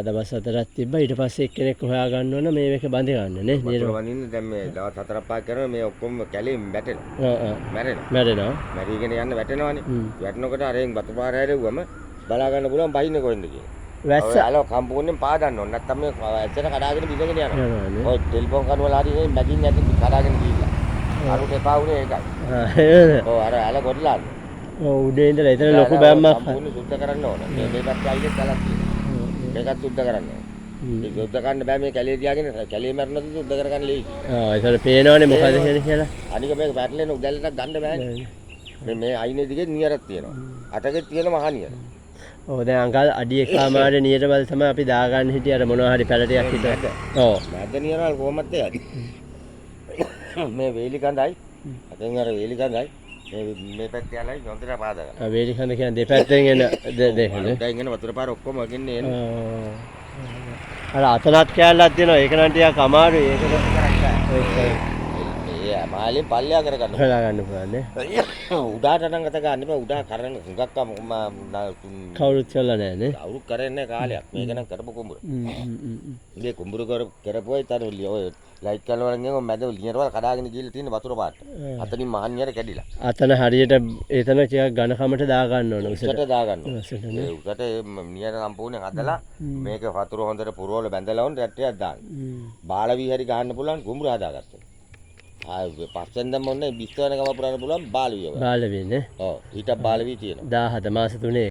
දවස් 4ක් තිබ්බා. ඊට පස්සේ එක්කෙනෙක් හොයා ගන්න ඕන මේ මේක බඳ ගන්න නේ. වතුර වනින්න දැන් මේ දවස් 4ක් 5ක් කරනවා මේ ඔක්කොම කැලේ වැටෙනවා. මැරෙනවා. මැරිගෙන යන්න වැටෙනවානේ. වැටෙනකොට අරෙන් වතු පාර හැරෙව්වම බලා ගන්න පුළුවන් බහින්නේ කොහෙන්ද කියලා. වැස්ස අලෝ සම්පූර්ණයෙන් පාදන්න ඕන. නැත්තම් මේ ඇත්තට කඩාගෙන බිඳගෙන යනවා. ඔය ටෙලිෆෝන් කරුවල හරි මේ මැදින් ඇති කඩාගෙන ගිහිල්ලා. අරුට එපා වුණේ ඒකයි. ඔව් අර ඇල කොටලාන්නේ. ඔව් උඩේ ඉඳලා එතන ලොකු බෑම්මක් සම්පූර්ණ සුද්ධ කරන්න ඕන. මේ පැත්තේ අයිලේ කලක් තියෙනවා. මේකත් සුද්ධ කරන්න ඕන. ඒක සුද්ධ කරන්න බෑ මේ කැලේ තියාගෙන කැලේ මැරුණොත් සුද්ධ කරගන්න ලේසි. ඒතර පේනවනේ මොකද කියලා. අනික මේක පැටලෙන උදැල්ලටක් ගන්න බෑනේ. මේ අයිනේ දිගේ නියරක් තියෙනවා. අටකෙත් තියෙන මහා නියර. ඔව් දැන් අඟල් අඩි එකමාරේ නියරවල තමයි අපි දාගන්න හිටියේ අර මොනවා හරි පැලටයක් හිටව. ඔව්. මැද නියරවල කොහොමද යන්නේ? මේ වේලි කඳයි. අතෙන් අර වේලි කඳයි. මේ පැත්තේ යලයි හොඳට පාද ගන්න. වේලි කඳ කියන්නේ දෙපැත්තෙන් එන දෙකනේ. දැන් එන වතුර පාර ඔක්කොම වගින්නේ එන්නේ. අර අතනත් කැලලක් තියෙනවා. ඒක නම් ටිකක් අමාරුයි. ඒක ඒ මාළේ පල්ලෙයා කරගන්න. හොයා ගන්න පුළුවන් නේ. උඩාට නම් ගත ගන්න බෑ. උඩා කරන හුඟක් කවුරුත් කළා නෑ නේ. කවුරුත් කරන්නේ කාලයක්. මේක නම් කරපු කුඹුර. මේ කුඹුර කරපුවා ඊතර ඔය ලයිට් කැල වලින් ගියම මැද ලියරවල කඩාගෙන ගිහලා තියෙන වතුර පාට. අතනින් මහන්නියර කැඩිලා. අතන හරියට එතන ටිකක් ඝනකමට දා ගන්න ඕන. උසට දා ගන්න ඕන. ඒ උසට නියර සම්පූර්ණයෙන් හදලා මේක වතුර හොඳට පුරවල බැඳලා වුන් රැට්ටියක් දාන්න. බාලවි හරි ගහන්න පුළුවන් කුඹුර හදාගත්තා. පස්සෙන් දැම්ම ඔන්න 20 වෙනකම පුරන්න පුළුවන් බාලවිය. බාලවිය නේ. ඔව් ඊට බාලවිය තියෙනවා. 17 මාස 3